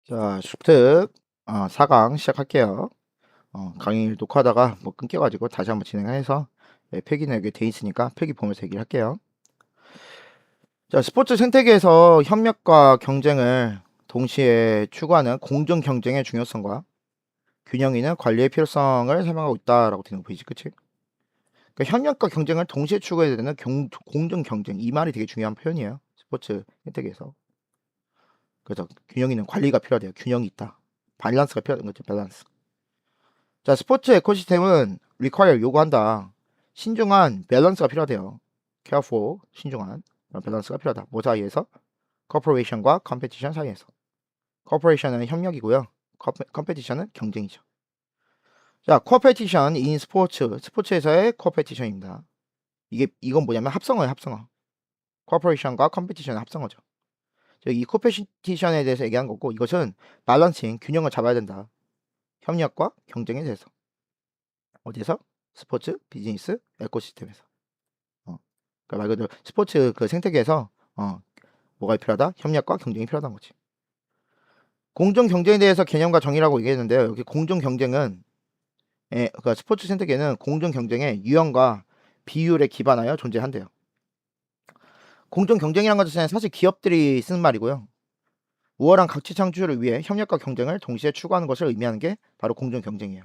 자, 슈트 4강 시작할게요. 강의 녹화하다가 뭐 끊겨가지고 다시 한번 진행해서 필기는 여기 돼 있으니까 필기 보면서 얘기를 할게요. 자, 스포츠 생태계에서 협력과 경쟁을 동시에 추구하는 공정 경쟁의 중요성과 균형 있는 관리의 필요성을 설명하고 있다라고 되는 거 보이지, 그치? 그러니까 협력과 경쟁을 동시에 추구해야 되는 공정 경쟁, 이 말이 되게 중요한 표현이에요. 스포츠 생태계에서. 그래서 균형 있는 관리가 필요하대요. 균형이 있다. 밸런스가 필요한 거죠, 밸런스. 자, 스포츠 에코시스템은 require 요구한다. 신중한 밸런스가 필요하대요. careful 신중한 그런 밸런스가 필요하다. 뭐 사이에서? corporation과 competition 사이에서. corporation은 협력이고요. competition은 경쟁이죠. 자, competition in 스포츠에서의 competition입니다. 이건 뭐냐면 합성어예요, 합성어. corporation과 competition은 합성어죠. 이 competition에 대해서 얘기한 거고, 이것은 밸런싱 균형을 잡아야 된다. 협력과 경쟁에 대해서. 어디서? 스포츠, 비즈니스, 에코시스템에서. 그러니까 말 그대로 스포츠 그 생태계에서 뭐가 필요하다? 협력과 경쟁이 필요하다는 거지. 공정 경쟁에 대해서 개념과 정의라고 얘기했는데요. 여기 공정 경쟁은 그러니까 스포츠 생태계는 공정 경쟁의 유형과 비율에 기반하여 존재한대요. 공정 경쟁이라는 것은 사실 기업들이 쓰는 말이고요. 우월한 가치 창출을 위해 협력과 경쟁을 동시에 추구하는 것을 의미하는 게 바로 공정 경쟁이에요.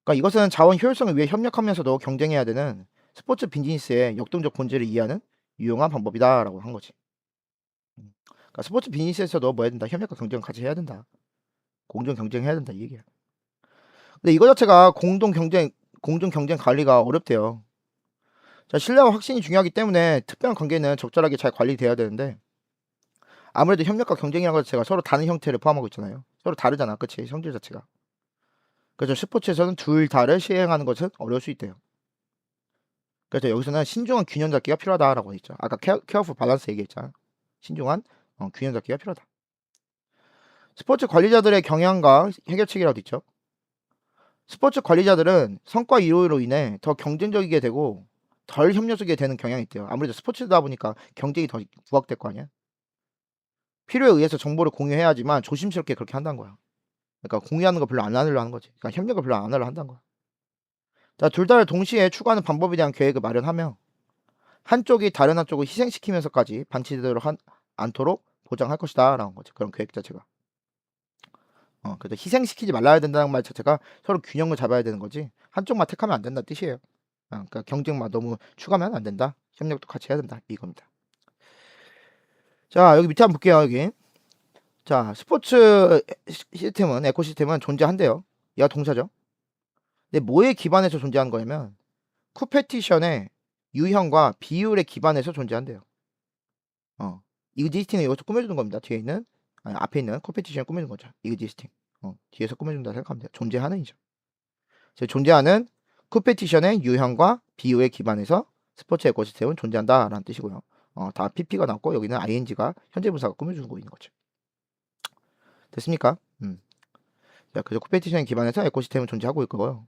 그러니까 이것은 자원 효율성을 위해 협력하면서도 경쟁해야 되는 스포츠 비즈니스의 역동적 본질을 이해하는 유용한 방법이다라고 한 거지. 그러니까 스포츠 비즈니스에서도 뭐 해야 된다? 협력과 경쟁을 같이 해야 된다. 공정 경쟁해야 된다 이 얘기야. 근데 이거 자체가 공정 경쟁 관리가 어렵대요. 자, 신뢰와 확신이 중요하기 때문에 특별한 관계는 적절하게 잘 관리돼야 되는데 아무래도 협력과 경쟁이라는 것 자체가 서로 다른 형태를 포함하고 있잖아요. 서로 다르잖아, 그치? 성질 자체가. 그래서 스포츠에서는 둘 다를 시행하는 것은 어려울 수 있대요. 그래서 여기서는 신중한 균형 잡기가 필요하다라고 했죠. 아까 케어풀 밸런스 얘기했잖아. 신중한 균형 잡기가 필요하다. 스포츠 관리자들의 경향과 해결책이라고 있죠. 스포츠 관리자들은 성과 이로로 인해 더 경쟁적이게 되고 덜 협력적이게 되는 경향이 있대요. 아무래도 스포츠다 보니까 경쟁이 더 부각될 거 아니야. 필요에 의해서 정보를 공유해야 하지만 조심스럽게 그렇게 한다는 거야. 그러니까 공유하는 거 별로 안 하려고 하는 거지. 그러니까 협력을 별로 안 하려고 한다는 거야. 자, 둘 다를 동시에 추구하는 방법에 대한 계획을 마련하며 한쪽이 다른 한쪽을 희생시키면서까지 반치되도록 않도록 보장할 것이다 라는 거지. 그런 계획 자체가. 그래서 희생시키지 말아야 된다는 말 자체가 서로 균형을 잡아야 되는 거지. 한쪽만 택하면 안 된다는 뜻이에요. 그러니까 경쟁만 너무 추가하면 안 된다. 협력도 같이 해야 된다. 이겁니다. 자, 여기 밑에 한번 볼게요. 여기. 자, 스포츠 시스템은, 에코시스템은 존재한대요. 얘가 동사죠. 근데 뭐에 기반해서 존재하는 거냐면, 쿠페티션의 유형과 비율에 기반해서 존재한대요. 이그지스팅은 여기서 꾸며주는 겁니다. 뒤에 있는, 앞에 있는 쿠페티션을 꾸며주는 거죠. 이그지스팅. 뒤에서 꾸며준다 생각하면 돼요. 존재하는이죠. 존재하는 쿠페티션의 유형과 비율에 기반해서 스포츠 에코시스템은 존재한다라는 뜻이고요. 다 PP가 나왔고 여기는 ING가 현재 분사가 꾸며주고 있는 거죠. 됐습니까? 자, 그래서 쿠페티션에 기반해서 에코시스템은 존재하고 있고요.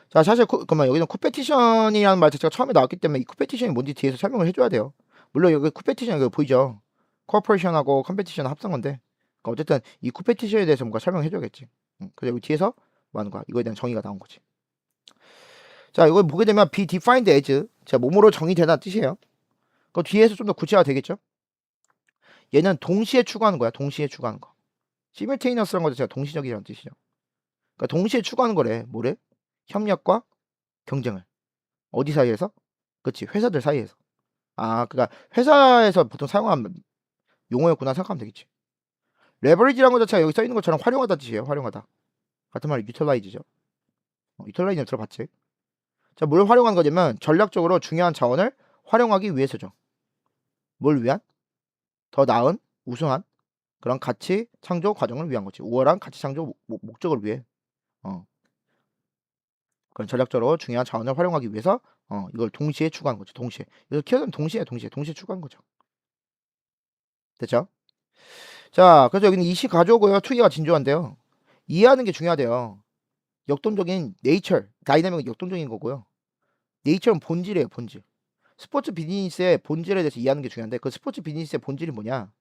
자, 사실 그러면 여기는 쿠페티션이라는 말 자체가 처음에 나왔기 때문에 이 쿠페티션이 뭔지 뒤에서 설명을 해줘야 돼요. 물론 여기 쿠페티션 여기 보이죠? 코퍼레이션하고 컴페티션 합성 건데 그러니까 어쨌든 이 쿠페티션에 대해서 뭔가 설명해줘야겠지. 그래서 여기 뒤에서 뭐 하는 거야? 이거에 대한 정의가 나온 거지. 자, 이걸 보게 되면 be defined as 자, 몸으로 정의되다는 뜻이에요. 그 뒤에서 좀 더 구체화 되겠죠? 얘는 동시에 추구하는 거야. 동시에 추구하는 거. simultaneous라는 것도 제가 동시적이라는 뜻이죠. 그러니까 동시에 추구하는 거래. 뭐래? 협력과 경쟁을. 어디 사이에서? 그치, 회사들 사이에서. 그러니까 회사에서 보통 사용하는 용어였구나 생각하면 되겠지. 레버리지라는 것 자체가 여기 써 있는 것처럼 활용하다 뜻이에요. 활용하다. 같은 말이 utilize죠. utilize는 들어봤지? 자, 뭘 활용하는 거냐면 전략적으로 중요한 자원을 활용하기 위해서죠. 뭘 위한? 더 나은, 우수한 그런 가치 창조 과정을 위한 거지. 우월한 가치 창조 목적을 위해. 그런 전략적으로 중요한 자원을 활용하기 위해서 이걸 동시에 추구하는 거죠. 동시에. 그래서 키워드는 동시에 추구하는 거죠. 됐죠? 자, 그래서 여기는 이시 가져오고요. 투기가 진조한데요. 이해하는 게 중요하대요. 역동적인 네이처, 다이나믹은 역동적인 거고요. 네이처는 본질이에요, 본질. 스포츠 비즈니스의 본질에 대해서 이해하는 게 중요한데 그 스포츠 비즈니스의 본질이 뭐냐?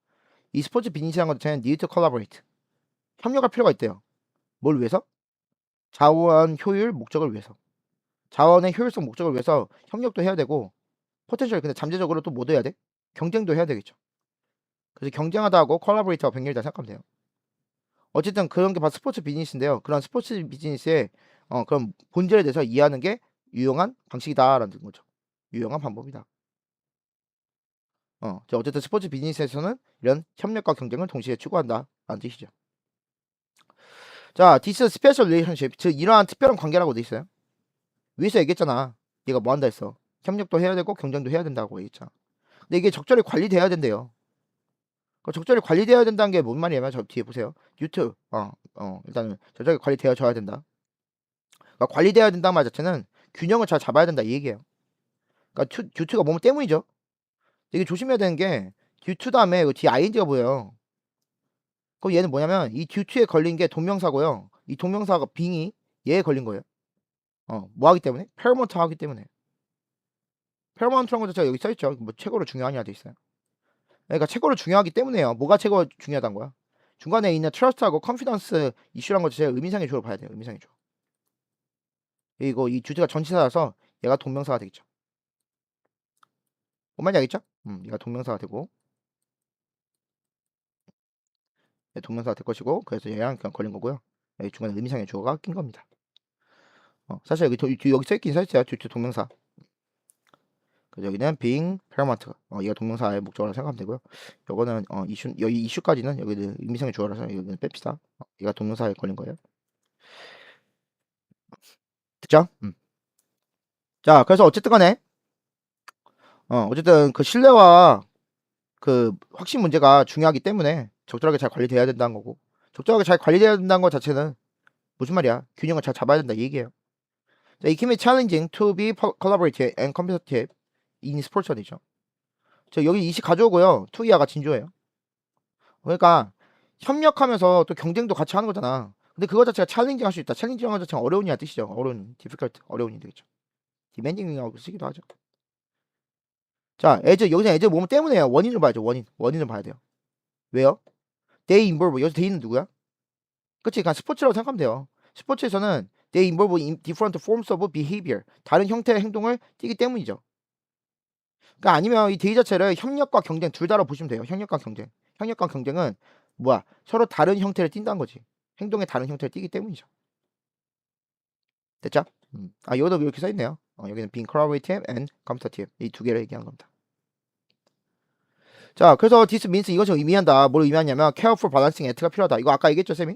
이 스포츠 비즈니스라는 것 자체는 need to collaborate. 협력할 필요가 있대요. 뭘 위해서? 자원 효율 목적을 위해서. 자원의 효율성 목적을 위해서 협력도 해야 되고 포텐셜 근데 잠재적으로 또 뭐 해야 돼? 경쟁도 해야 되겠죠. 그래서 경쟁하다 하고 콜라보레이터가 병렬이다 생각하면 돼요. 어쨌든 그런 게 바로 스포츠 비즈니스인데요. 그런 스포츠 비즈니스의 그런 본질에 대해서 이해하는 게 유용한 방식이다라는 거죠. 유용한 방법이다. 어쨌든 스포츠 비즈니스에서는 이런 협력과 경쟁을 동시에 추구한다라는 뜻이죠. 자, this special relationship, 즉 이러한 특별한 관계라고 돼 있어요. 위에서 얘기했잖아. 얘가 뭐 한다 했어. 협력도 해야 되고 경쟁도 해야 된다고 얘기했잖아. 근데 이게 적절히 관리돼야 된대요. 적절히 관리돼야 된다는 게 뭔 말이냐면 저 뒤에 보세요. 듀트, 일단은 적절히 관리되어져야 된다. 그러니까 관리돼야 된다는 말 자체는 균형을 잘 잡아야 된다 이 얘기예요. 그러니까 듀트가 뭐뭐 때문이죠. 되게 조심해야 되는 게 듀트 다음에 그 뒤에 ing가 보여요. 그럼 얘는 뭐냐면 이 듀트에 걸린 게 동명사고요. 이 동명사가 빙이 얘에 걸린 거예요. 뭐 하기 때문에? 페어먼트 하기 때문에. 페어먼트라는 거 자체가 여기 써있죠. 뭐 최고로 중요하냐 돼 있어요. 그러니까 최고로 중요하기 때문에요. 뭐가 최고 중요하다는 거야? 중간에 있는 트러스트하고 컨피던스 이슈란 것 자체가 의미상의 주어로 봐야 돼요. 의미상의 주어. 그리고 이 듀트가 전치사라서 얘가 동명사가 되겠죠. 뭔 말인지 알겠죠? 얘가 동명사가 되고 동명사가 될 것이고 그래서 얘랑 그냥 걸린 거고요. 여기 중간에 의미상의 주어가 낀 겁니다. 사실 여기 써있긴 써있어요. 듀트 동명사. 그래서 여기는 being paramount. 얘가 동명사의 목적어라고 생각하면 되고요. 요거는 여기 이슈까지는 여기는 의미상의 주어라서 여기는 뺍시다. 얘가 동명사에 걸린 거예요. 됐죠? 자, 그래서 어쨌든 간에 어쨌든 그 신뢰와 그 확신 문제가 중요하기 때문에 적절하게 잘 관리돼야 된다는 거고 적절하게 잘 관리돼야 된다는 것 자체는 무슨 말이야? 균형을 잘 잡아야 된다 이 얘기예요. 자, it can be challenging to be collaborative and competitive in sports 어디죠? 저 여기 이시 가져오고요. 투이아가 진조예요. 그러니까 협력하면서 또 경쟁도 같이 하는 거잖아. 근데 그거 자체가 챌린징 할 수 있다. 챌린징 하는 것 자체가 어려운이야 뜻이죠. 어려운, difficult, 어려운이 되겠죠. 디맨딩이라고 쓰기도 하죠. 자, 여기서 에즈 뭐뭐 때문에요. 원인을 봐야죠. 원인을 봐야 돼요. 왜요? they involve. 여기서 they는 누구야? 그치? 그냥 스포츠라고 생각하면 돼요. 스포츠에서는 they involve in different forms of behavior. 다른 형태의 행동을 띠기 때문이죠. 그러니까 아니면 이 they 자체를 협력과 경쟁 둘 다로 보시면 돼요. 협력과 경쟁. 협력과 경쟁은 뭐야? 서로 다른 형태를 띈다는 거지. 행동의 다른 형태를 띠기 때문이죠. 됐죠? 여기도 이렇게 써있네요. 여기는 being collaborative and competitive. 이 두 개를 얘기하는 겁니다. 자, 그래서 this means 이것을 의미한다. 뭘 의미하냐면 careful balancing act가 필요하다. 이거 아까 얘기했죠, 쌤이?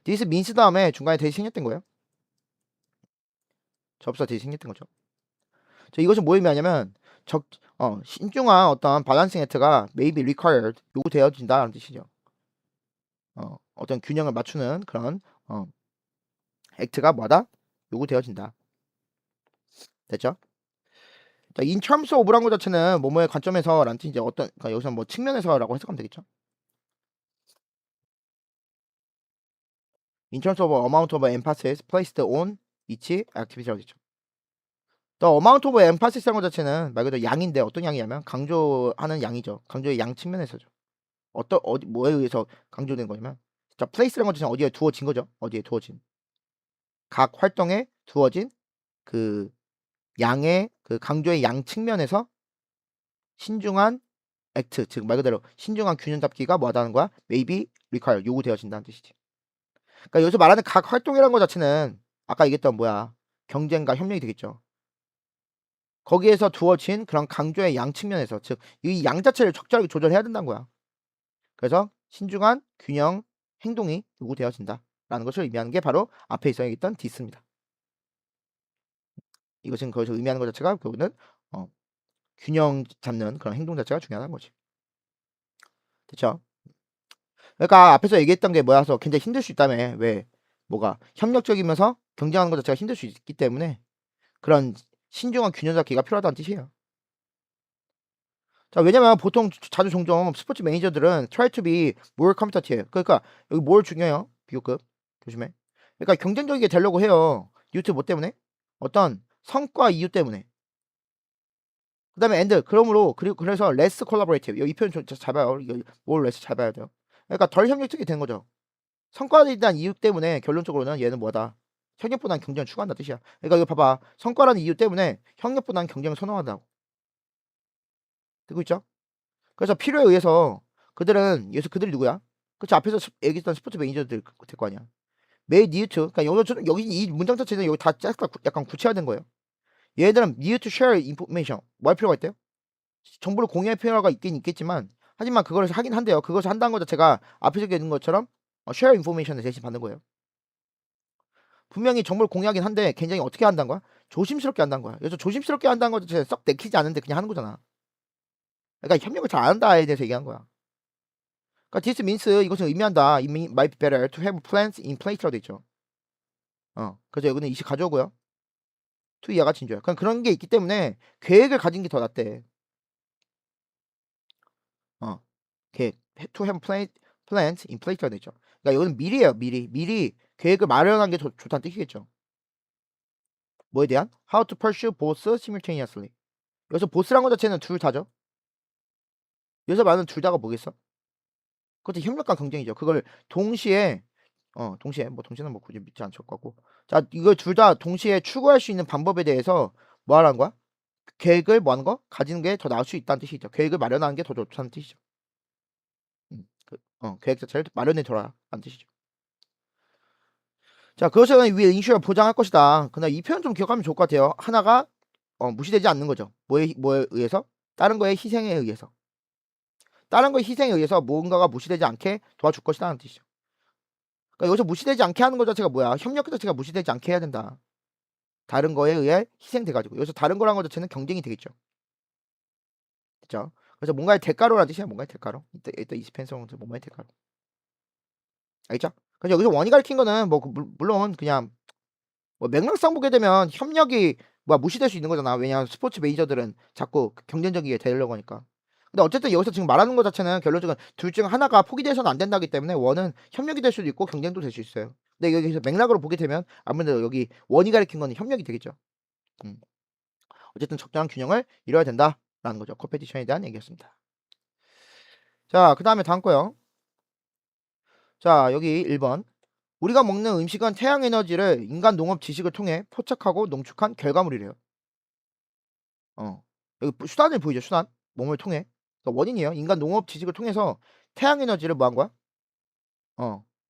this means 다음에 중간에 대시 생겼던 거예요. 접사 대시 생겼던 거죠. 자, 이것은 뭐 의미하냐면 신중한 어떤 balancing act가 may be required. 요구되어진다는 뜻이죠. 어떤 균형을 맞추는 그런 액트가 뭐다? 요구되어진다. 됐죠? 자, in terms of라는 것 자체는 뭐뭐의 관점에서 라는 뜻이 이제 그러니까 여기서 뭐 측면에서라고 해석하면 되겠죠. In terms of amount of emphasis placed on each activity라고 했죠. 또 amount of emphasis 라는 것 자체는 말 그대로 양인데 어떤 양이냐면 강조하는 양이죠. 강조의 양 측면에서죠. 뭐에 의해서 강조된 거냐면 자, place라는 것 자체는 어디에 두어진 거죠. 어디에 두어진. 각 활동에 두어진 그 양의 그 강조의 양 측면에서 신중한 액트, 즉 말 그대로 신중한 균형 잡기가 뭐하다는 거야? Maybe require 요구되어진다는 뜻이지. 그러니까 여기서 말하는 각 활동이라는 것 자체는 아까 얘기했던 뭐야? 경쟁과 협력이 되겠죠. 거기에서 두어진 그런 강조의 양 측면에서 즉 이 양 자체를 적절하게 조절해야 된다는 거야. 그래서 신중한 균형 행동이 요구되어진다라는 것을 의미하는 게 바로 앞에 있어 있던 this입니다. 이것은 거기서 의미하는 것 자체가 결국은 균형 잡는 그런 행동 자체가 중요하다는 거지. 됐죠? 그러니까 앞에서 얘기했던 게 뭐야서 굉장히 힘들 수 있다며. 왜? 뭐가? 협력적이면서 경쟁하는 것 자체가 힘들 수 있기 때문에 그런 신중한 균형 잡기가 필요하다는 뜻이에요. 자, 왜냐면 보통 자주 종종 스포츠 매니저들은 try to be more competitive. 그러니까 여기 뭘 중요해요? 비교급. 조심해. 그러니까 경쟁적이게 되려고 해요. 뉴트 뭐 때문에? 어떤 성과 이유 때문에. 그 다음에 and 그러므로 그래서 less collaborative 이 표현 잘 봐요. 뭘 less 잘 봐야 돼요. 그러니까 덜 협력적이 되는 거죠. 성과에 대한 이유 때문에 결론적으로는 얘는 뭐다? 협력보다는 경쟁을 추구한다 뜻이야. 그러니까 이거 봐봐. 성과라는 이유 때문에 협력보다는 경쟁을 선호한다고. 듣고 있죠? 그래서 필요에 의해서 그들이 누구야? 그치 앞에서 얘기했던 스포츠 매니저들 될 거 아니야. may need to 그러니까 여기 이 문장 자체는 여기 다 약간 구체화된 거예요. 얘들은 need to share information 뭐 할 필요가 있대요? 정보를 공유할 필요가 있긴 있겠지만 하지만 그걸 하긴 한대요. 그것을 한다는 것 자체가 앞에서 얘기한 것처럼 share information을 대신 받는 거예요. 분명히 정보를 공유하긴 한데 굉장히 어떻게 한다는 거야? 조심스럽게 한다는 거야. 그래서 조심스럽게 한다는 것 자체는 썩 내키지 않은데 그냥 하는 거잖아. 그러니까 협력을 잘 안 한다에 대해서 얘기한 거야. 그러니까 this means 이것은 의미한다. It might be better to have plans in place라고 돼 있죠. 그래서 여기는 이시 가져오고요. to 이하가 진조야. 그런 게 있기 때문에 계획을 가진 게 더 낫대. 계획 to have plans in place라고 돼 있죠. 그러니까 이거는 미리예요. 미리 계획을 마련한 게 좋다는 뜻이겠죠. 뭐에 대한? How to pursue both simultaneously. 여기서 both란 것 자체는 둘 다죠. 여기서 말하는 둘 다가 뭐겠어? 그것도 협력과 경쟁이죠. 그걸 동시에 뭐 동시에는 뭐 굳이 믿지 않을 거고. 자, 이걸 둘 다 동시에 추구할 수 있는 방법에 대해서 뭐 하라는 거야? 계획을 뭐 하는 거? 가지는 게 더 나을 수 있다는 뜻이죠. 계획을 마련하는 게 더 좋다는 뜻이죠. 계획 자체를 마련해 둬라 라는 뜻이죠. 자, 그것을 위해 인슈어 보장할 것이다. 그러나 이 표현 좀 기억하면 좋을 것 같아요. 하나가 무시되지 않는 거죠. 뭐에 의해서? 다른 거의 희생에 의해서. 다른 거의 희생에 의해서 무언가가 무시되지 않게 도와줄 것이라는 뜻이죠. 그러니까 여기서 무시되지 않게 하는 것 자체가 뭐야? 협력 자체가 무시되지 않게 해야 된다. 다른 거에 의해 희생돼가지고 여기서 다른 거란 것 자체는 경쟁이 되겠죠. 그렇죠? 그래서 뭔가의 대가로라는 뜻이야. 뭔가의 대가로. 이때 이스펜서 뭔가의 대가로. 알겠죠? 그래서 여기서 원이 가리킨 거는 뭐 물론 그냥 뭐 맥락상 보게 되면 협력이 무시될 수 있는 거잖아. 왜냐하면 스포츠 메이저들은 자꾸 경쟁적이게 되려고 하니까. 근데 어쨌든 여기서 지금 말하는 것 자체는 결론적으로 둘 중 하나가 포기돼서는 안 된다기 때문에 원은 협력이 될 수도 있고 경쟁도 될 수 있어요. 근데 여기서 맥락으로 보게 되면 아무래도 여기 원이 가리킨 거는 협력이 되겠죠. 음. 어쨌든 적절한 균형을 이뤄야 된다라는 거죠. 컴페티션에 대한 얘기였습니다. 자, 그 다음에 다음 거요. 자, 여기 1번. 우리가 먹는 음식은 태양 에너지를 인간 농업 지식을 통해 포착하고 농축한 결과물이래요. 여기 수단을 보이죠. 수단. 몸을 통해. 그러니까 원인이에요. 인간 농업 지식을 통해서 태양 에너지를 뭐 한 거야?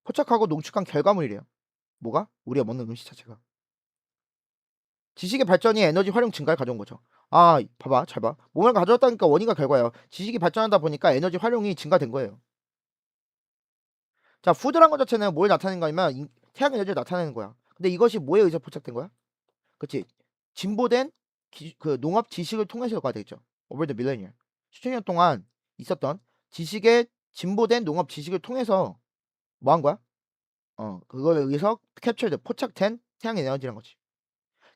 포착하고 농축한 결과물이래요. 뭐가? 우리가 먹는 음식 자체가. 지식의 발전이 에너지 활용 증가를 가져온 거죠. 아, 봐봐. 잘 봐. 몸을 가져왔다니까 원인과 결과예요. 지식이 발전하다 보니까 에너지 활용이 증가된 거예요. 자, 푸드란 것 자체는 뭘 나타내는 거냐면 태양 에너지를 나타내는 거야. 근데 이것이 뭐에 의해서 포착된 거야? 그치? 진보된 그 농업 지식을 통해서가 되겠죠. Over the millennium. 수천 년 동안 있었던 지식의 진보된 농업 지식을 통해서 뭐 한 거야? 그거에 의해서 캡처돼 포착된 태양 에너지란 거지.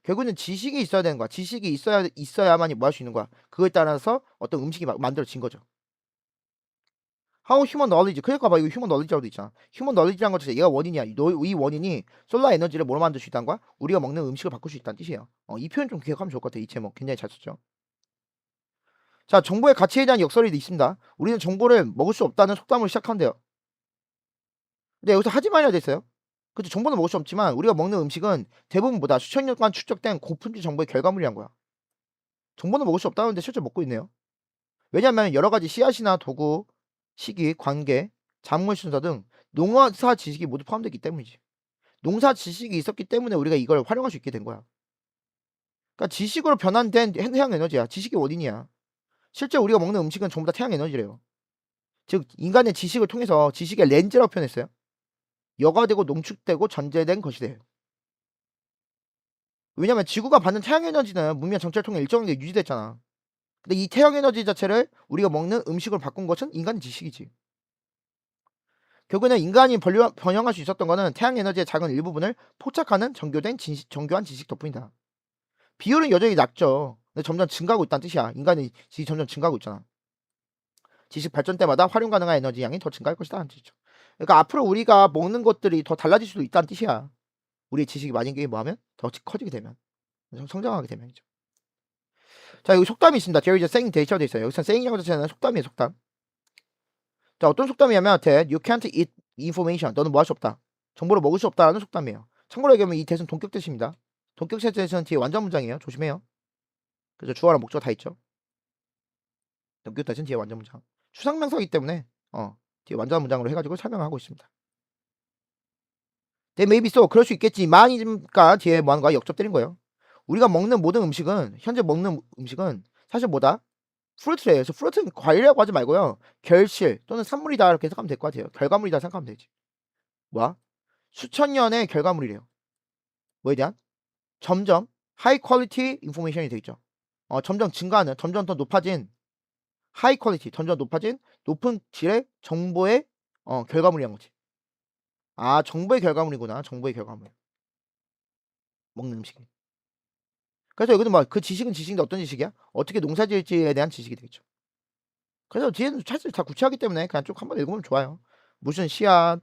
결국은 지식이 있어야 되는 거야. 지식이 있어야만이 뭐 할 수 있는 거야. 그거에 따라서 어떤 음식이 만들어진 거죠. How human knowledge. 그러니까 봐, 이거 human knowledge라고 있잖아. human knowledge란 것 자체 얘가 원인이야. 이 원인이 솔라 에너지를 뭐로 만들 수 있다는 거야? 우리가 먹는 음식을 바꿀 수 있다는 뜻이에요. 이 표현 좀 기억하면 좋을 것 같아. 이 제목 굉장히 잘 썼죠. 자, 정보의 가치에 대한 역설이 있습니다. 우리는 정보를 먹을 수 없다는 속담을 시작한대요. 근데 여기서 하지만이라 돼 있어요. 그렇죠. 정보는 먹을 수 없지만 우리가 먹는 음식은 대부분 보다 수천 년간 축적된 고품질 정보의 결과물이란 거야. 정보는 먹을 수 없다는데 실제 먹고 있네요. 왜냐하면 여러 가지 씨앗이나 도구, 시기, 관계, 작물 순서 등 농사 지식이 모두 포함되어 있기 때문이지. 농사 지식이 있었기 때문에 우리가 이걸 활용할 수 있게 된 거야. 그러니까 지식으로 변환된 태양 에너지야. 지식의 원인이야. 실제 우리가 먹는 음식은 전부 다 태양 에너지래요. 즉 인간의 지식을 통해서 지식의 렌즈라고 표현했어요. 여과되고 농축되고 전제된 것이 돼요. 왜냐면 지구가 받는 태양 에너지는 문명 정체를 통해 일정하게 유지됐잖아. 근데 이 태양 에너지 자체를 우리가 먹는 음식으로 바꾼 것은 인간의 지식이지. 결국에는 인간이 번영할 수 있었던 것은 태양 에너지의 작은 일부분을 포착하는 정교한 지식 덕분이다. 비율은 여전히 낮죠. 근데 점점 증가하고 있다는 뜻이야. 인간의 지식이 점점 증가하고 있잖아. 지식 발전 때마다 활용 가능한 에너지 양이 더 증가할 것이다. 뜻이죠. 그러니까 앞으로 우리가 먹는 것들이 더 달라질 수도 있다는 뜻이야. 우리의 지식이 만약에 뭐하면 더 커지게 되면 성장하게 되면이죠. 자, 여기 속담이 있습니다. There is a saying 대시하고 돼 있어요. 여기서 saying이라고 자체는 속담이에요, 속담. 자, 어떤 속담이냐면 that you can't eat information. 너는 뭐 할 수 없다. 정보를 먹을 수 없다라는 속담이에요. 참고로 얘기하면 이 대신 동격 뜻입니다. 동격 뜻은 뒤에 완전 문장이에요. 조심해요. 그래서 주어랑 목적어 다 있죠. 동격 뜻은 뒤에 완전 문장. 추상명사이기 때문에 뒤에 완전 문장으로 해가지고 설명하고 있습니다. They may be so. 그럴 수 있겠지만이니까 뒤에 뭐 하는 거야? 역접 때린 거예요. 우리가 먹는 모든 음식은 현재 먹는 음식은 사실 뭐다? 프루트래요. 그래서 프루트는 과일이라고 하지 말고요. 결실 또는 산물이다 이렇게 생각하면 될 것 같아요. 결과물이다 생각하면 되지. 뭐야? 수천 년의 결과물이래요. 뭐에 대한? 점점 하이 퀄리티 인포메이션이 되겠죠. 점점 증가하는, 점점 더 높아진 하이 퀄리티, 점점 높아진 높은 질의 정보의 결과물이란 거지. 아, 정보의 결과물이구나. 정보의 결과물. 먹는 음식이. 그래서 여기도 뭐 그 지식은 지식인데 어떤 지식이야? 어떻게 농사 지을지에 대한 지식이 되겠죠. 그래서 뒤에는 사실 다 구체하기 때문에 그냥 쭉 한번 읽으면 좋아요. 무슨 씨앗,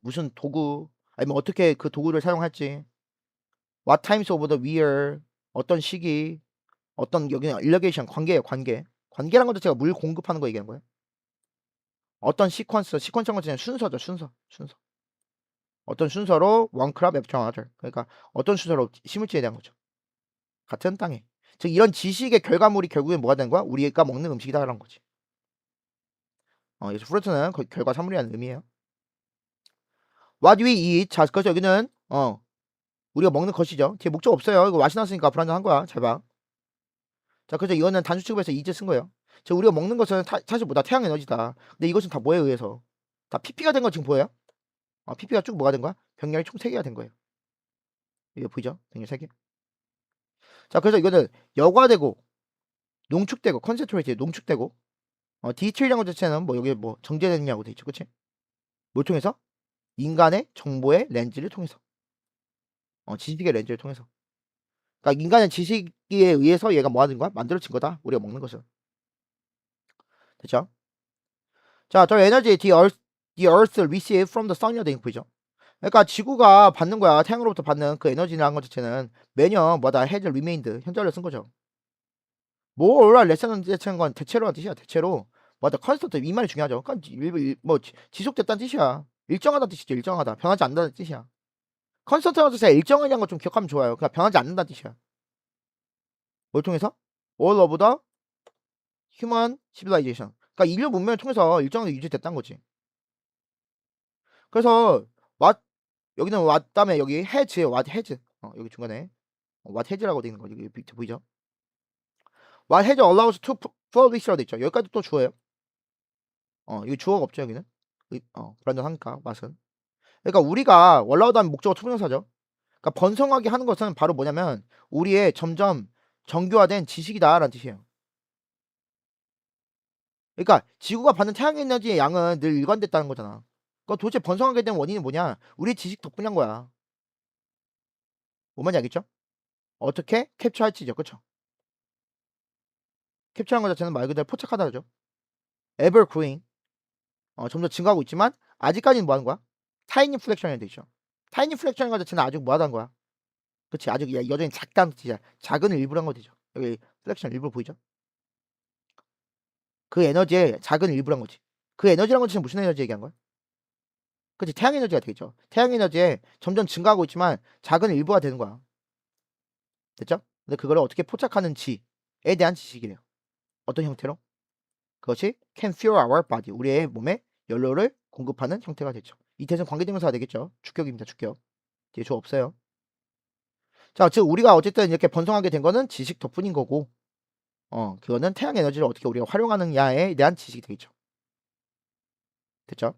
무슨 도구, 아니면 어떻게 그 도구를 사용할지, what times of the year, 어떤 시기, 어떤 여기는 일러게이션 관계예요, 관계. 관계란 것도 제가 물 공급하는 거 얘기하는 거예요. 어떤 시퀀스라는 것은 순서죠, 순서. 어떤 순서로 one crop after another. 그러니까 어떤 순서로 심을지에 대한 거죠. 같은 땅에. 즉 이런 지식의 결과물이 결국엔 뭐가 되는 거야? 우리가 먹는 음식이다라는 거지. 그래서 fruit는 결과 산물이라는 의미예요. What we eat. 자, 그래서 여기는 우리가 먹는 것이죠. 뒤에 목적 없어요. 이거 와시 나왔으니까 불안정한 거야. 잘 봐. 자, 그래서 이거는 단수 취급해서 이제 쓴 거예요. 자, 우리가 먹는 것은 사실 뭐다 태양 에너지다. 근데 이것은 다 뭐에 의해서? 다 PP가 된 거 지금 보여요? PP가 쭉 뭐가 된 거야? 병렬이 총 3개가 된 거예요. 이거 보이죠? 병렬 3개. 자, 그래서 이거는 여과되고 농축되고 컨센트레이트 농축되고 디테일이란 것 자체는 뭐 여기 뭐 정제됐냐고 돼 있죠. 그치? 뭘 통해서? 인간의 정보의 렌즈를 통해서. 지식의 렌즈를 통해서. 그러니까 인간의 지식에 의해서 얘가 뭐 하는 거야? 만들어진 거다. 우리가 먹는 것은. 됐죠? 자, 저 에너지 the earth receive from the sun이라고 돼 보이죠? 그러니까 지구가 받는 거야. 태양으로부터 받는 그 에너지라는 것 자체는 매년 뭐다 has remained 현재를 쓴 거죠. 뭐라 레슨은 자체는 건 대체로란 뜻이야. 대체로 뭐다 컨스턴트 이 말이 중요하죠. 그러니까 뭐 지속됐다는 뜻이야. 일정하다는 뜻이죠. 일정하다. 변하지 않는다는 뜻이야. 컨스턴트라는 뜻이 일정하냐는 거 좀 기억하면 좋아요. 그냥 변하지 않는다는 뜻이야. 뭘 통해서? all of the human civilization. 그러니까 인류 문명을 통해서 일정하게 유지됐다는 거지. 그래서 what 여기는 what 다음에 여기 has what has 여기 중간에 what has라고 되어 있는 거 여기 밑에 보이죠? what has allows to publish라고 돼 있죠. 여기까지 또 주어예요. 이거 주어가 없죠 여기는. 불완전하니까 맛은. 그러니까 우리가 allow 다음에 목적어 투부정사죠. 그러니까 번성하게 하는 것은 바로 뭐냐면 우리의 점점 정교화된 지식이다라는 뜻이에요. 그러니까 지구가 받는 태양 에너지의 양은 늘 일관됐다는 거잖아. 그러니까 도대체 번성하게 된 원인이 뭐냐? 우리 지식 덕분인 거야. 뭔 말인지 알겠죠? 어떻게 캡처할지죠. 그쵸? 캡처한 것 자체는 말 그대로 포착하다죠. ever growing. 점점 증가하고 있지만 아직까지는 뭐 하는 거야? 타이니 플렉션이 돼 있죠. 타이니 플렉션인 것 자체는 아직 뭐 하다는 거야? 그치? 아직 여전히 작다는 뜻이야. 작은 일부란 거 되죠. 여기 플렉션 일부 보이죠? 그 에너지의 작은 일부란 거지. 그 에너지란 건 무슨 에너지 얘기한 거야? 그치? 태양 에너지가 되겠죠. 태양 에너지에 점점 증가하고 있지만 작은 일부가 되는 거야. 됐죠? 근데 그거를 어떻게 포착하는지에 대한 지식이래요. 어떤 형태로? 그것이 can fuel our body. 우리의 몸에 연료를 공급하는 형태가 되죠. 이 뜻은 관계대명사가 되겠죠. 주격입니다. 주격. 뒤에 주 없어요. 자, 즉 우리가 어쨌든 이렇게 번성하게 된 거는 지식 덕분인 거고 그거는 태양 에너지를 어떻게 우리가 활용하느냐에 대한 지식이 되겠죠. 됐죠?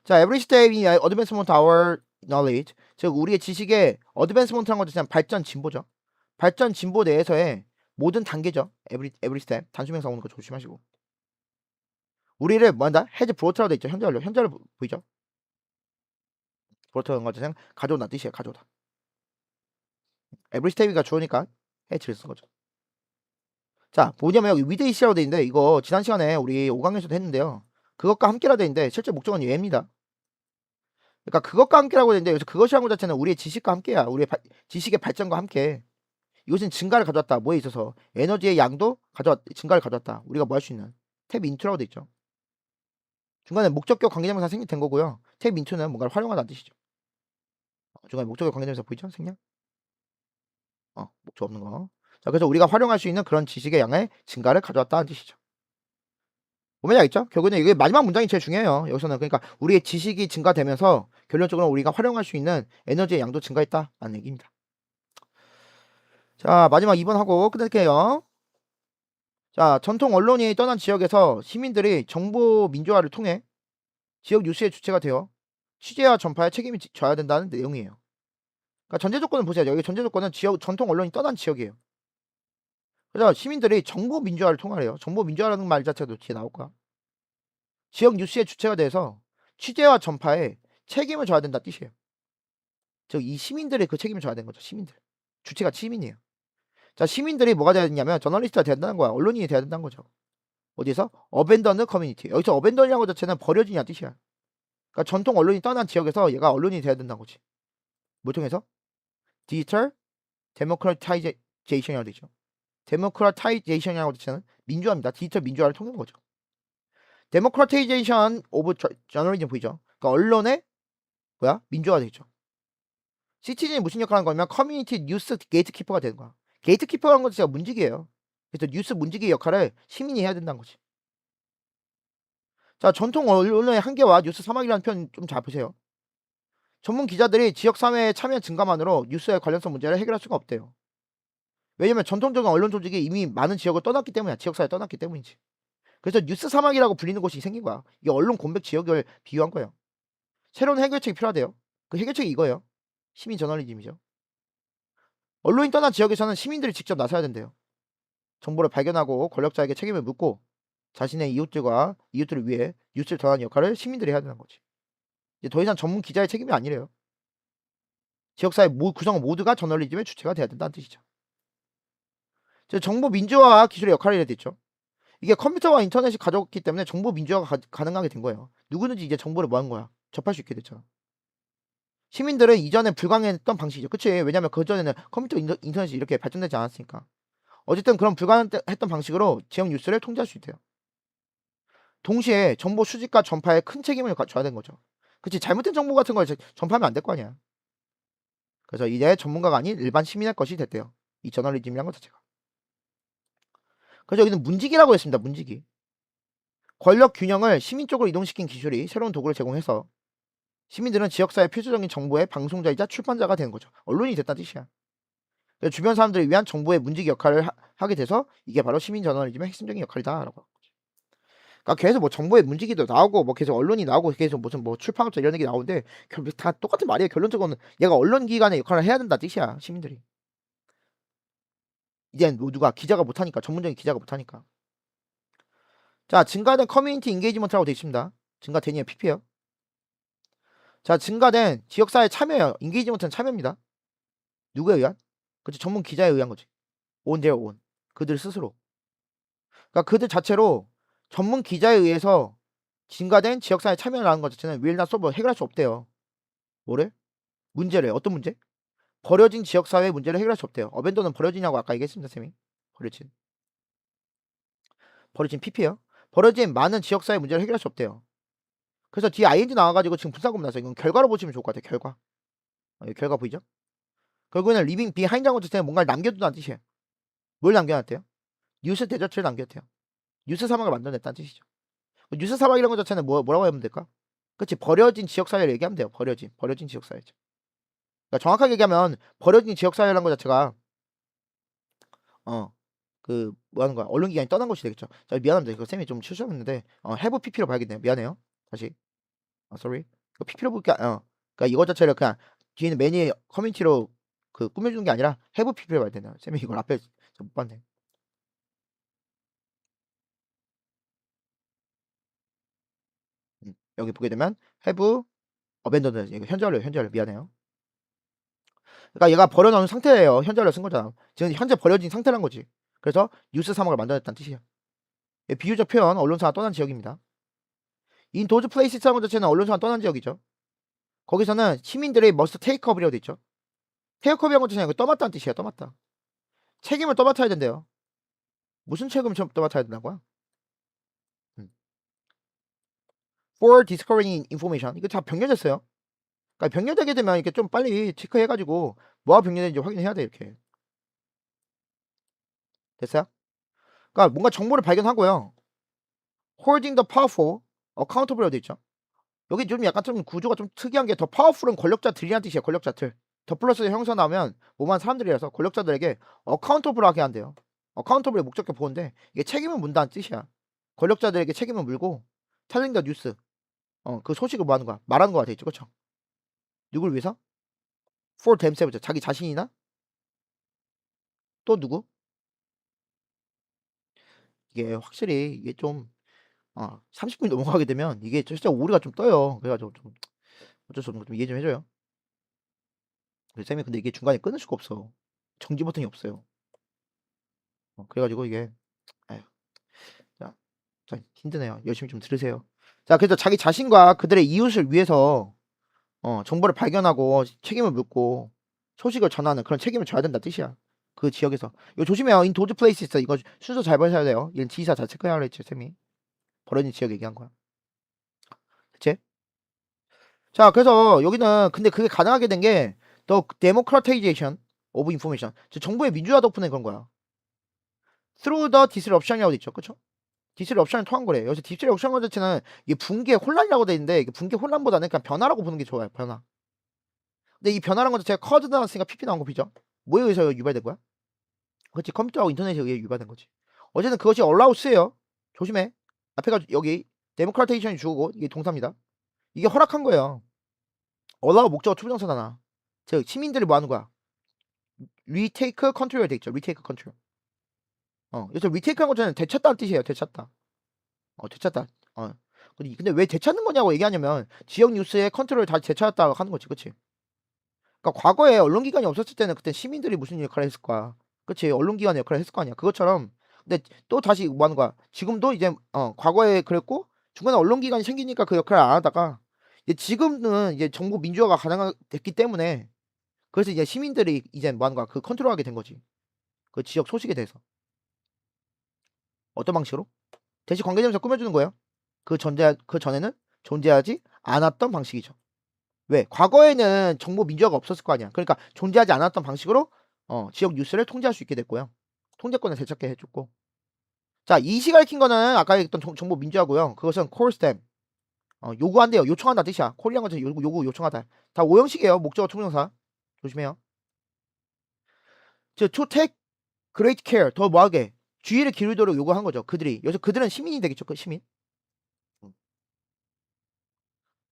자, every step in advancement of our knowledge. 즉 우리의 지식의 advancement라는 것도 그냥 발전 진보죠. 발전 진보 내에서의 모든 단계죠. every step. 단수명사 오는 거 조심하시고. 우리를 뭐한다? has brought라고 돼 있죠. 현재 완료. 현재를 보이죠? brought라는 것 자체는 가져온다 뜻이에요. 가져오다. every step이가 주어니까 has를 쓴 거죠. 자, 뭐냐면 여기 with is라고 돼 있는데 이거 지난 시간에 우리 5강에서도 했는데요. 그것과 함께라 돼 있는데 실제 목적은 얘입니다. 그러니까 그것과 함께라고 돼 있는데 여기서 그것이라는 것 자체는 우리의 지식과 함께야. 우리의 지식의 발전과 함께. 이것은 증가를 가져왔다. 뭐에 있어서? 에너지의 양도 증가를 가져왔다. 우리가 뭐 할 수 있는? 탭 인투라고 돼 있죠. 중간에 목적격 관계대명사 생략된 거고요. 탭 인투는 뭔가를 활용하다는 뜻이죠. 중간에 목적격 관계대명사 보이죠? 생략? 목적 없는 거. 자, 그래서 우리가 활용할 수 있는 그런 지식의 양의 증가를 가져왔다는 뜻이죠. 보면 알겠죠? 결국에는 이게 마지막 문장이 제일 중요해요. 여기서는 그러니까 우리의 지식이 증가되면서 결론적으로 우리가 활용할 수 있는 에너지의 양도 증가했다라는 얘기입니다. 자, 마지막 2번 하고 끝낼게요. 자, 전통 언론이 떠난 지역에서 시민들이 정보 민주화를 통해 지역 뉴스의 주체가 되어 취재와 전파에 책임을 져야 된다는 내용이에요. 그러니까 전제 조건을 보세요. 여기 전제 조건은 전통 언론이 떠난 지역이에요. 그래서 시민들이 정보 민주화를 통하래요. 정보 민주화라는 말 자체도 뒤에 나올 거야. 지역 뉴스의 주체가 돼서 취재와 전파에 책임을 져야 된다 뜻이에요. 즉 이 시민들이 그 책임을 져야 되는 거죠. 시민들. 주체가 시민이에요. 자, 시민들이 뭐가 돼야 되냐면 저널리스트가 돼야 된다는 거야. 언론인이 돼야 된다는 거죠. 어디서? 어벤던드 커뮤니티. 여기서 어벤던이라는 것 자체는 버려진이란 뜻이야. 그러니까 전통 언론이 떠난 지역에서 얘가 언론인이 돼야 된다는 거지. 뭘 통해서? 디지털 데모크라타이제이션이라고 되죠. 데모크라타이제이션이라고 자체는 민주화입니다. 디지털 민주화를 통한 거죠. 데모크라타이제이션 오브 저널리즘 보이죠? 그러니까 언론의 민주화가 되죠. 시티즌이 무슨 역할을 하는 거냐면 커뮤니티 뉴스 게이트키퍼가 되는 거야. 게이트키퍼라는 건 진짜 문지기예요. 그래서 뉴스 문지기 역할을 시민이 해야 된다는 거지. 자, 전통 언론의 한계와 뉴스 사막이라는 표현 좀 잘 보세요. 전문 기자들이 지역사회에 참여 증가만으로 뉴스의 관련성 문제를 해결할 수가 없대요. 왜냐면 전통적인 언론 조직이 이미 많은 지역을 떠났기 때문이야. 지역사회에 떠났기 때문이지. 그래서 뉴스 사막이라고 불리는 곳이 생긴 거야. 이게 언론 공백 지역을 비유한 거예요. 새로운 해결책이 필요하대요. 그 해결책이 이거예요. 시민 저널리즘이죠. 언론이 떠난 지역에서는 시민들이 직접 나서야 된대요. 정보를 발견하고 권력자에게 책임을 묻고 자신의 이웃들을 위해 뉴스를 전하는 역할을 시민들이 해야 되는 거지. 이제 더 이상 전문 기자의 책임이 아니래요. 지역사회 구성 모두가 저널리즘의 주체가 돼야 된다는 뜻이죠. 정보 민주화 기술의 역할을 해야 되죠. 이게 컴퓨터와 인터넷이 가져왔기 때문에 정보 민주화가 가능하게 된 거예요. 누구든지 이제 정보를 뭐 한 거야? 접할 수 있게 됐잖아. 시민들은 이전에 불가능했던 방식이죠. 그치? 왜냐면 그전에는 컴퓨터 인터넷이 이렇게 발전되지 않았으니까. 어쨌든 그런 불가능했던 방식으로 지역 뉴스를 통제할 수 있대요. 동시에 정보 수집과 전파에 큰 책임을 져야 되는 거죠. 그치? 잘못된 정보 같은 걸 전파하면 안 될 거 아니야. 그래서 이제 전문가가 아닌 일반 시민의 것이 됐대요. 이 저널리즘이란 것 자체가. 그래서 여기는 문지기라고 했습니다. 문지기. 권력 균형을 시민 쪽으로 이동시킨 기술이 새로운 도구를 제공해서 시민들은 지역사회 필수적인 정보의 방송자이자 출판자가 되는 거죠. 언론이 됐다는 뜻이야. 주변 사람들을 위한 정보의 문지기 역할을 하게 돼서 이게 바로 시민 저널리즘의 핵심적인 역할이다라고. 그러니까 계속 뭐 정보의 문지기도 나오고 뭐 계속 언론이 나오고 계속 무슨 뭐 출판업체 이런 얘기 나오는데 다 똑같은 말이에요. 결론적으로는 얘가 언론 기관의 역할을 해야 된다 뜻이야. 시민들이. 이젠 모두가 기자가 못하니까 전문적인 기자가 못하니까. 자, 증가된 커뮤니티 인게이지먼트라고 되어 있습니다. 증가된이에요. PP예요. 자, 증가된 지역사회 참여예요. 인게이지먼트는 참여입니다. 누구에 의한? 그치, 전문 기자에 의한 거지. on their own. 그들 스스로. 그러니까 그들 자체로 전문 기자에 의해서 증가된 지역사회 참여라는 것 자체는 will not solve 해결할 수 없대요. 뭐래? 문제래. 어떤 문제? 버려진 지역사회 문제를 해결할 수 없대요. 어벤더는 버려지냐고 아까 얘기했습니다. 쌤이. 버려진 PP예요. 버려진 많은 지역사회 문제를 해결할 수 없대요. 그래서 뒤에 ing 나와가지고 지금 분사금 나서 이건 결과로 보시면 좋을 것 같아요. 결과. 여기 결과 보이죠? 결국에는 리빙 비하인드한 것 자체는 뭔가를 남겨둔다는 뜻이에요. 뭘 남겨놨대요? 뉴스 대저트를 남겼대요. 뉴스 사막을 만들어냈다는 뜻이죠. 뉴스 사막이라는 것 자체는 뭐라고 하면 될까? 그치, 버려진 지역사회를 얘기하면 돼요. 버려진 지역사회죠. 그러니까 정확하게 얘기하면 버려진 지역사회라는 것 자체가 뭐 하는 거야? 언론기관이 떠난 것이 되겠죠. 자, 미안합니다. 이거 쌤이 좀 추측했는데 have pp로 봐야겠네요. 미안해요. 다시. sorry. 이거 pp로 볼게. 그러니까 이거 자체를 그냥 뒤에는 매니 커뮤니티로 꾸며주는 게 아니라 have pp로 봐야 되네요. 쌤이 이걸 앞에 못 봤네. 여기 보게 되면 have abandoned 이거 현재완료 미안해요. 그러니까 얘가 버려놓은 상태예요. 현재완료 쓴 거잖아. 지금 현재 버려진 상태란 거지. 그래서 뉴스 사막을 만들어냈다는 뜻이야. 비유적 표현 언론사가 떠난 지역입니다. in those places라는 것 자체는 언론사가 떠난 지역이죠. 거기서는 시민들의 must take up이라고 돼 있죠. take up이라는 것 자체는 떠맡다는 뜻이야. 떠맡다. 책임을 떠맡아야 된대요. 무슨 책임을 떠맡아야 된다고요? For discovering information. 이거 다 병렬됐어요. 그러니까 병렬되게 되면 이렇게 좀 빨리 체크해가지고 뭐가 병렬된지 확인해야 돼 이렇게. 됐어요? 그러니까 뭔가 정보를 발견하고요. Holding the powerful, accountable 돼 있죠. 여기 좀 약간 좀 구조가 좀 특이한 게 더 파워풀은 권력자들이란 뜻이에요. 권력자들. 더 플러스 형사 나오면 뭐만 사람들이라서 권력자들에게 어카운터블하게 한대요. 어카운터블의 목적격 보호인데 이게 책임을 문다는 뜻이야. 권력자들에게 책임을 물고 telling the news. 그 소식을 뭐 하는 거야? 말하는 거가 돼 있죠. 그쵸? 누굴 위해서? for themselves. 자기 자신이나 또 누구? 이게 확실히 이게 좀 30분이 넘어가게 되면 이게 진짜 오류가 좀 떠요. 그래가지고 좀 어쩔 수 없는 거 좀 이해 좀 해줘요. 쌤이 근데 이게 중간에 끊을 수가 없어. 정지 버튼이 없어요. 그래가지고 이게 아휴, 자, 자, 힘드네요. 열심히 좀 들으세요. 자, 그래서 자기 자신과 그들의 이웃을 위해서 정보를 발견하고 책임을 묻고 소식을 전하는 그런 책임을 져야 된다 뜻이야. 그 지역에서. 이거 조심해요. in those places. 이거 순서 잘 보셔야 돼요. 이런 지사 잘 체크해야 그랬지, 쌤이. 버려진 지역 얘기한 거야. 그치? 자, 그래서 여기는 근데 그게 가능하게 된 게 the democratization of information. 즉 정보의 민주화 덕분에 그런 거야. through the disruption이라고 돼 있죠. 그쵸? 디스럽션을 통한 거래요. 여기서 디스럽션 자체는 이게 붕괴 혼란이라고 돼 있는데 이게 붕괴 혼란보다는 그냥 변화라고 보는 게 좋아요. 변화. 근데 이 변화라는 것 자체가 커드 나왔으니까 PP 나온 거 비죠? 뭐에 의해서 유발된 거야? 그렇지. 컴퓨터하고 인터넷에 의해 유발된 거지. 어쨌든 그것이 얼라우스예요. 조심해. 앞에가 여기 데모크라테이션이 주어고 이게 동사입니다. 이게 허락한 거예요. 얼라우 목적어 투부정사잖아. 즉 시민들이 뭐 하는 거야? 리테이크 컨트롤 돼 있죠. 리테이크 컨트롤. 그래서 리테이크한 거는 되찾다는 뜻이에요. 되찾다. 되찾다. 근데 왜 되찾는 거냐고 얘기하냐면 지역 뉴스의 컨트롤을 다시 되찾았다 하는 거지, 그치? 그러니까 과거에 언론기관이 없었을 때는 그때 시민들이 무슨 역할을 했을 거야, 그치? 언론기관의 역할을 했을 거 아니야. 그것처럼 근데 또 다시 뭐 하는 거야? 지금도 이제 과거에 그랬고 중간에 언론기관이 생기니까 그 역할을 안 하다가 이제 지금은 이제 정보 민주화가 가능했기 때문에 그래서 이제 시민들이 이제 뭐 하는 거야? 그 컨트롤하게 된 거지. 그 지역 소식에 대해서 어떤 방식으로? 대시 관계되면서 꾸며주는 거예요. 그 전에는 존재하지 않았던 방식이죠. 왜? 과거에는 정보 민주화가 없었을 거 아니야. 그러니까 존재하지 않았던 방식으로 지역 뉴스를 통제할 수 있게 됐고요. 통제권을 되찾게 해줬고. 자, 이시 가리킨 거는 아까 얘기했던 정보 민주화고요. 그것은 call them. 요구한대요. 요청한다 뜻이야. 콜이란 것은 요청하다. 다 오형식이에요. 목적어 투부정사. 조심해요. 즉, to take great care. 더 뭐하게? 주의를 기울이도록 요구한 거죠. 그들이. 여기서 그들은 시민이 되겠죠. 그 시민.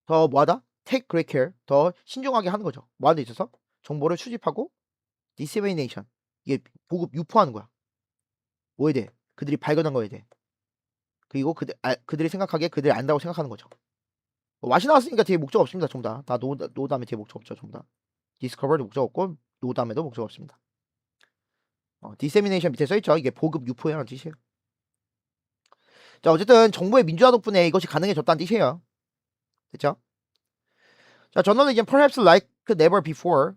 더 뭐하다? take great care. 더 신중하게 하는 거죠. 뭐하는 데 있어서? 정보를 수집하고 dissemination. 이게 보급 유포하는 거야. 뭐에 대해? 그들이 발견한 거에 대해. 그리고 그들이 생각하기에 그들이 안다고 생각하는 거죠. 와시 나왔으니까 뒤에 목적 없습니다. 전부 다. 노 다음에 뒤에 목적 없죠. 전부 다. discover도 목적 없고 노 다음에도 목적 없습니다. dissemination 밑에 써있죠. 이게 보급 유포라는 뜻이에요. 자, 어쨌든 정보의 민주화 덕분에 이것이 가능해졌다는 뜻이에요. 됐죠? 자, journalism perhaps like never before.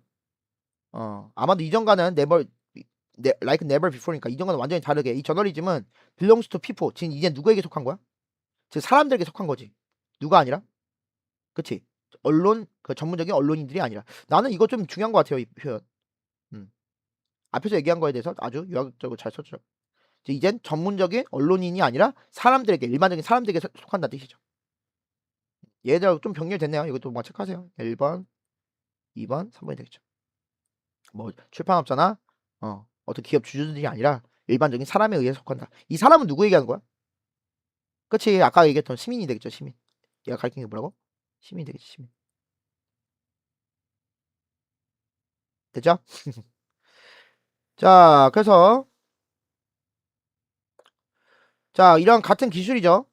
아마도 이전과는 like never before니까 이전과는 완전히 다르게 이 저널리즘은 belongs to people. 지금 이제 누구에게 속한 거야? 즉 사람들에게 속한 거지. 누가 아니라? 그치? 언론 그 전문적인 언론인들이 아니라. 나는 이거 좀 중요한 것 같아요. 이 표현. 음. 앞에서 얘기한 거에 대해서 아주 요약적으로 잘 썼죠. 이젠 전문적인 언론인이 아니라 사람들에게 일반적인 사람들에게 속한다는 뜻이죠. 얘들 좀 병렬됐네요. 이것도 뭐 체크하세요. 1번, 2번, 3번이 되겠죠. 뭐 출판업자나 어떤 기업 주주들이 아니라 일반적인 사람에 의해 속한다. 이 사람은 누구 얘기하는 거야? 그치? 아까 얘기했던 시민이 되겠죠. 시민. 얘가 가르친 게 뭐라고? 시민이 되겠지. 시민. 됐죠? 자, 그래서 자, 이런 같은 기술이죠.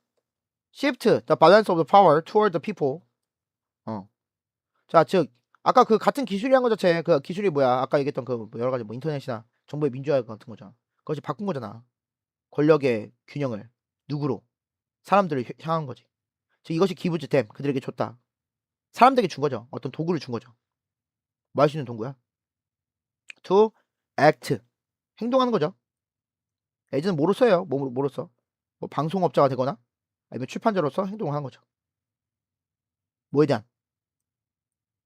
Shift the balance of the power toward the people. 자, 즉 아까 그 같은 기술이란 것 자체 그 기술이 뭐야? 아까 얘기했던 그 여러 가지 뭐 인터넷이나 정보의 민주화 같은 거잖아. 그것이 바꾼 거잖아. 권력의 균형을 누구로? 사람들을 향한 거지. 즉 이것이 기부지템 그들에게 줬다. 사람들에게 준 거죠. 어떤 도구를 준 거죠. 뭐 할 수 있는 도구야? To act 행동하는 거죠. as는 뭐로 써요? 뭐로 써? 뭐 방송업자가 되거나 아니면 출판자로서 행동을 하는 거죠. 뭐에 대한?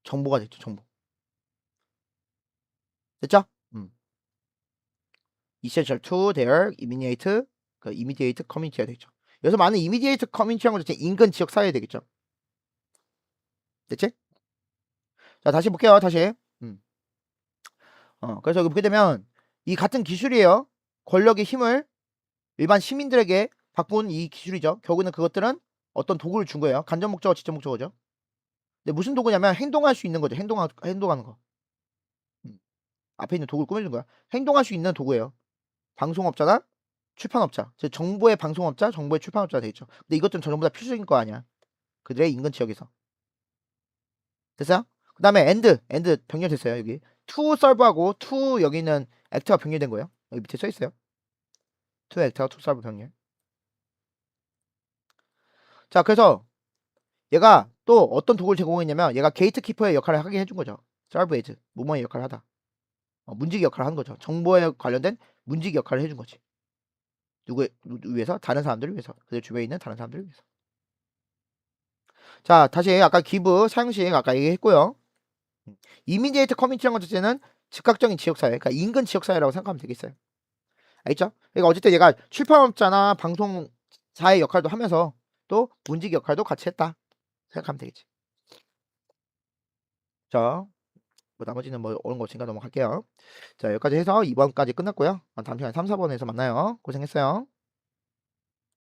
정보가 됐죠, 정보. 됐죠? essential to their immediate, 그 immediate community가 되겠죠. 여기서 많은 immediate community라는 것도 인근 지역 사회에 되겠죠. 됐지? 자, 다시 볼게요, 다시. 그래서 여기 보게 되면 이 같은 기술이에요. 권력의 힘을 일반 시민들에게 바꾼 이 기술이죠. 결국에는 그것들은 어떤 도구를 준 거예요. 간접 목적어, 직접 목적어죠. 근데 무슨 도구냐면 행동할 수 있는 거죠. 행동하는 거. 앞에 있는 도구를 꾸며준 거야. 행동할 수 있는 도구예요. 방송업자나 출판업자. 즉 정보의 방송업자, 정보의 출판업자가 되겠죠. 근데 이것들은 전부 다 필수적인 거 아니야. 그들의 인근 지역에서. 됐어요? 그 다음에 and 병렬됐어요. 여기 to serve하고 to 여기는 act가 병렬된 거예요. 여기 밑에 써 있어요. to act와 to serve 병렬. 자, 그래서 얘가 또 어떤 도구를 제공했냐면 얘가 게이트키퍼의 역할을 하게 해준 거죠. serve as 뭐뭐의 역할을 하다. 문지기 역할을 하는 거죠. 정보에 관련된 문지기 역할을 해준 거지. 누구 위해서? 다른 사람들을 위해서. 그들 주변에 있는 다른 사람들을 위해서. 자, 다시 아까 기브 사용식 아까 얘기했고요. 이미디에이트 커뮤니티라는 것 자체는 즉각적인 지역사회, 그러니까 인근 지역사회라고 생각하면 되겠어요. 알겠죠? 그러니까 어쨌든 얘가 출판업자나 방송사의 역할도 하면서 또 문지기 역할도 같이 했다 생각하면 되겠지. 자, 뭐 나머지는 뭐 어려운 거 없으니까 넘어갈게요. 자, 여기까지 해서 2번까지 끝났고요. 다음 시간에 3, 4번에서 만나요. 고생했어요.